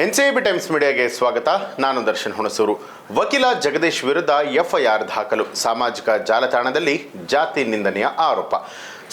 NCB times ಮೀಡಿಯಾಗೆ ಸ್ವಾಗತ. ನಾನು ದರ್ಶನ್ ಹುಣಸೂರು. ವಕೀಲ ಜಗದೀಶ್ ವಿರುದ್ಧ ಎಫ್ಐಆರ್ ದಾಖಲು. ಸಾಮಾಜಿಕ ಜಾಲತಾಣದಲ್ಲಿ ಜಾತಿ ನಿಂದನೆಯ ಆರೋಪ.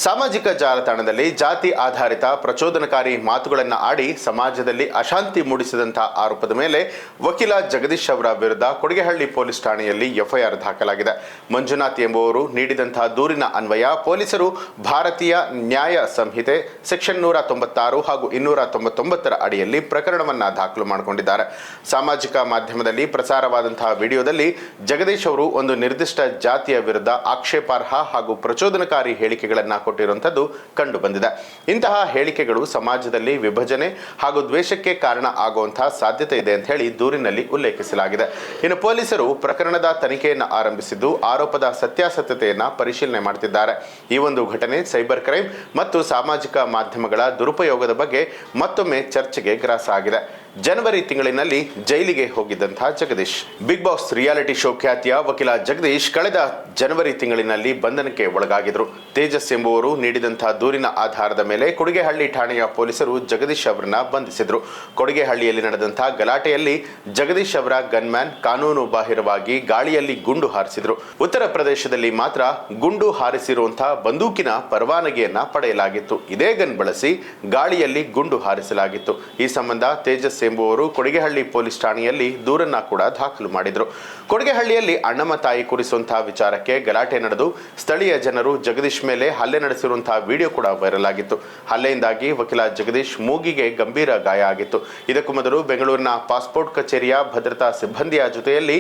ಸಾಮಾಜಿಕ ಜಾಲತಾಣದಲ್ಲಿ ಜಾತಿ ಆಧಾರಿತ ಪ್ರಚೋದನಕಾರಿ ಮಾತುಗಳನ್ನು ಆಡಿ ಸಮಾಜದಲ್ಲಿ ಅಶಾಂತಿ ಮೂಡಿಸಿದಂತಹ ಆರೋಪದ ಮೇಲೆ ವಕೀಲ ಜಗದೀಶ್ ಅವರ ವಿರುದ್ಧ ಕೊಡಿಗೆಹಳ್ಳಿ ಪೊಲೀಸ್ ಠಾಣೆಯಲ್ಲಿ ಎಫ್ಐಆರ್ ದಾಖಲಾಗಿದೆ. ಮಂಜುನಾಥ್ ಎಂಬುವರು ನೀಡಿದಂತಹ ದೂರಿನ ಅನ್ವಯ ಪೊಲೀಸರು ಭಾರತೀಯ ನ್ಯಾಯ ಸಂಹಿತೆ ಸೆಕ್ಷನ್ 196 ಹಾಗೂ 299 ಅಡಿಯಲ್ಲಿ ಪ್ರಕರಣವನ್ನು ದಾಖಲು ಮಾಡಿಕೊಂಡಿದ್ದಾರೆ. ಸಾಮಾಜಿಕ ಮಾಧ್ಯಮದಲ್ಲಿ ಪ್ರಸಾರವಾದಂತಹ ವಿಡಿಯೋದಲ್ಲಿ ಜಗದೀಶ್ ಅವರು ಒಂದು ನಿರ್ದಿಷ್ಟ ಜಾತಿಯ ವಿರುದ್ಧ ಆಕ್ಷೇಪಾರ್ಹ ಹಾಗೂ ಪ್ರಚೋದನಕಾರಿ ಹೇಳಿಕೆಗಳನ್ನು ಕೊಟ್ಟಿರುವಂತದ್ದು ಕಂಡು ಬಂದಿದೆ. ಇಂತಹ ಹೇಳಿಕೆಗಳು ಸಮಾಜದಲ್ಲಿ ವಿಭಜನೆ ಹಾಗೂ ದ್ವೇಷಕ್ಕೆ ಕಾರಣ ಆಗುವಂತಹ ಸಾಧ್ಯತೆ ಇದೆ ಅಂತ ಹೇಳಿ ದೂರಿನಲ್ಲಿ ಉಲ್ಲೇಖಿಸಲಾಗಿದೆ. ಇನ್ನು ಪೊಲೀಸರು ಪ್ರಕರಣದ ತನಿಖೆಯನ್ನು ಆರಂಭಿಸಿದ್ದು ಆರೋಪದ ಸತ್ಯಾಸತ್ಯತೆಯನ್ನ ಪರಿಶೀಲನೆ ಮಾಡುತ್ತಿದ್ದಾರೆ. ಈ ಒಂದು ಘಟನೆ ಸೈಬರ್ ಕ್ರೈಮ್ ಮತ್ತು ಸಾಮಾಜಿಕ ಮಾಧ್ಯಮಗಳ ದುರುಪಯೋಗದ ಬಗ್ಗೆ ಮತ್ತೊಮ್ಮೆ ಚರ್ಚೆಗೆ ಗ್ರಾಸ ಆಗಿದೆ. ಜನವರಿ ತಿಂಗಳಿನಲ್ಲಿ ಜೈಲಿಗೆ ಹೋಗಿದ್ದಂತಹ ಜಗದೀಶ್, ಬಿಗ್ ಬಾಸ್ ರಿಯಾಲಿಟಿ ಶೋ ಖ್ಯಾತಿಯ ವಕೀಲ ಜಗದೀಶ್ ಕಳೆದ ಜನವರಿ ತಿಂಗಳಿನಲ್ಲಿ ಬಂಧನಕ್ಕೆ ಒಳಗಾಗಿದ್ರು. ತೇಜಸ್ ಎಂಬುವರು ನೀಡಿದಂತಹ ದೂರಿನ ಆಧಾರದ ಮೇಲೆ ಕೊಡಿಗೆಹಳ್ಳಿ ಠಾಣೆಯ ಪೊಲೀಸರು ಜಗದೀಶ್ ಅವರನ್ನ ಬಂಧಿಸಿದ್ರು. ಕೊಡಿಗೆಹಳ್ಳಿಯಲ್ಲಿ ನಡೆದಂತಹ ಗಲಾಟೆಯಲ್ಲಿ ಜಗದೀಶ್ ಅವರ ಗನ್ಮ್ಯಾನ್ ಕಾನೂನು ಬಾಹಿರವಾಗಿ ಗಾಳಿಯಲ್ಲಿ ಗುಂಡು ಹಾರಿಸಿದ್ರು. ಉತ್ತರ ಪ್ರದೇಶದಲ್ಲಿ ಮಾತ್ರ ಗುಂಡು ಹಾರಿಸಿರುವಂತಹ ಬಂದೂಕಿನ ಪರವಾನಗಿಯನ್ನ ಪಡೆಯಲಾಗಿತ್ತು. ಇದೇ ಗನ್ ಬಳಸಿ ಗಾಳಿಯಲ್ಲಿ ಗುಂಡು ಹಾರಿಸಲಾಗಿತ್ತು. ಈ ಸಂಬಂಧ ತೇಜಸ್ ಎಂಬುವರು ಕೊಡಿಗೆಹಳ್ಳಿ ಪೊಲೀಸ್ ಠಾಣೆಯಲ್ಲಿ ದೂರನ್ನ ಕೂಡ ದಾಖಲು ಮಾಡಿದ್ರು. ಕೊಡಿಗೆಹಳ್ಳಿಯಲ್ಲಿ ಅಣ್ಣಮ್ಮ ತಾಯಿ ಕುರಿಸುವಂತಹ ವಿಚಾರಕ್ಕೆ ಗಲಾಟೆ ನಡೆದು ಸ್ಥಳೀಯ ಜನರು ಜಗದೀಶ್ ಮೇಲೆ ಹಲ್ಲೆ ನಡೆಸಿರುವಂತಹ ವಿಡಿಯೋ ಕೂಡ ವೈರಲ್ ಆಗಿತ್ತು. ಹಲ್ಲೆಯಿಂದಾಗಿ ವಕೀಲ ಜಗದೀಶ್ ಮೂಗಿಗೆ ಗಂಭೀರ ಗಾಯ ಆಗಿತ್ತು. ಇದಕ್ಕೂ ಮೊದಲು ಬೆಂಗಳೂರಿನ ಪಾಸ್ಪೋರ್ಟ್ ಕಚೇರಿಯ ಭದ್ರತಾ ಸಿಬ್ಬಂದಿಯ ಜೊತೆಯಲ್ಲಿ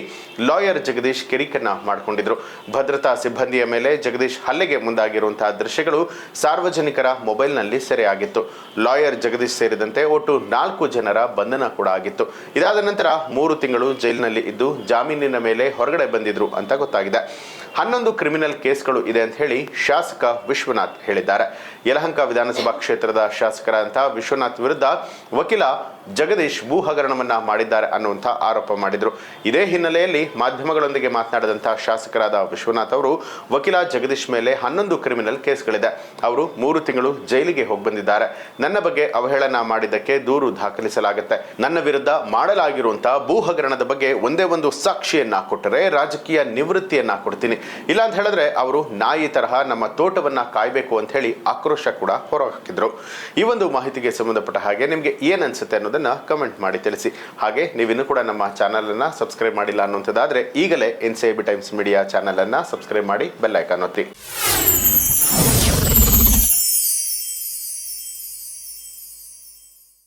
ಲಾಯರ್ ಜಗದೀಶ್ ಕಿರಿಕನ್ನ ಮಾಡಿಕೊಂಡಿದ್ರು. ಭದ್ರತಾ ಸಿಬ್ಬಂದಿಯ ಮೇಲೆ ಜಗದೀಶ್ ಹಲ್ಲೆಗೆ ಮುಂದಾಗಿರುವಂತಹ ದೃಶ್ಯಗಳು ಸಾರ್ವಜನಿಕರ ಮೊಬೈಲ್ನಲ್ಲಿ ಸೆರೆಯಾಗಿತ್ತು. ಲಾಯರ್ ಜಗದೀಶ್ ಸೇರಿದಂತೆ ಒಟ್ಟು 4 ಜನರ ಬಂಧನ ಕೂಡ ಆಗಿತ್ತು. ಇದಾದ ನಂತರ 3 ತಿಂಗಳು ಜೈಲಿನಲ್ಲಿ ಇದ್ದು ಜಾಮೀನಿನ ಮೇಲೆ ಹೊರಗಡೆ ಬಂದಿದ್ರು ಅಂತ ಗೊತ್ತಾಗಿದೆ. 11 ಕ್ರಿಮಿನಲ್ ಕೇಸ್ಗಳು ಇದೆ ಅಂತ ಹೇಳಿ ಶಾಸಕ ವಿಶ್ವನಾಥ್ ಹೇಳಿದ್ದಾರೆ. ಯಲಹಂಕ ವಿಧಾನಸಭಾ ಕ್ಷೇತ್ರದ ಶಾಸಕರಾದಂತಹ ವಿಶ್ವನಾಥ್ ವಿರುದ್ಧ ವಕೀಲ ಜಗದೀಶ್ ಭೂ ಹಗರಣವನ್ನ ಮಾಡಿದ್ದಾರೆ ಅನ್ನುವಂಥ ಆರೋಪ ಮಾಡಿದ್ರು. ಇದೇ ಹಿನ್ನೆಲೆಯಲ್ಲಿ ಮಾಧ್ಯಮಗಳೊಂದಿಗೆ ಮಾತನಾಡಿದಂತಹ ಶಾಸಕರಾದ ವಿಶ್ವನಾಥ್ ಅವರು ವಕೀಲ ಜಗದೀಶ್ ಮೇಲೆ 11 ಕ್ರಿಮಿನಲ್ ಕೇಸ್ಗಳಿದೆ. ಅವರು 3 ತಿಂಗಳು ಜೈಲಿಗೆ ಹೋಗಿ ಬಂದಿದ್ದಾರೆ. ನನ್ನ ಬಗ್ಗೆ ಅವಹೇಳನ ಮಾಡಿದ್ದಕ್ಕೆ ದೂರು ದಾಖಲಿಸಲಾಗುತ್ತೆ. ನನ್ನ ವಿರುದ್ಧ ಮಾಡಲಾಗಿರುವಂತಹ ಭೂ ಹಗರಣದ ಬಗ್ಗೆ ಒಂದೇ ಒಂದು ಸಾಕ್ಷಿಯನ್ನ ಕೊಟ್ಟರೆ ರಾಜಕೀಯ ನಿವೃತ್ತಿಯನ್ನ ಕೊಡ್ತೀನಿ, ಇಲ್ಲ ಅಂತ ಹೇಳಿದ್ರೆ ಅವರು ನಾಯಿ ತರಹ ನಮ್ಮ ತೋಟವನ್ನ ಕಾಯ್ಬೇಕು ಅಂತ ಹೇಳಿ ಆಕ್ರೋಶ ಕೂಡ ಹೊರಹಾಕಿದ್ರು. ಈ ಒಂದು ಮಾಹಿತಿಗೆ ಸಂಬಂಧಪಟ್ಟ ಹಾಗೆ ನಿಮ್ಗೆ ಏನ್ ಅನ್ಸುತ್ತೆ ಅನ್ನೋದನ್ನ ಕಮೆಂಟ್ ಮಾಡಿ ತಿಳಿಸಿ. ಹಾಗೆ ನೀವಿನ್ನೂ ಕೂಡ ನಮ್ಮ ಚಾನಲ್ ಅನ್ನ ಸಬ್ಸ್ಕ್ರೈಬ್ ಮಾಡಿಲ್ಲ ಅನ್ನುವಂಥದ್ದಾದ್ರೆ ಈಗಲೇ ಎನ್ಸಿಬಿ ಟೈಮ್ಸ್ ಮೀಡಿಯಾ ಚಾನಲ್ ಅನ್ನ ಸಬ್ಸ್ಕ್ರೈಬ್ ಮಾಡಿ ಬೆಲ್ ಐಕಾನ್ ಒತ್ತಿ.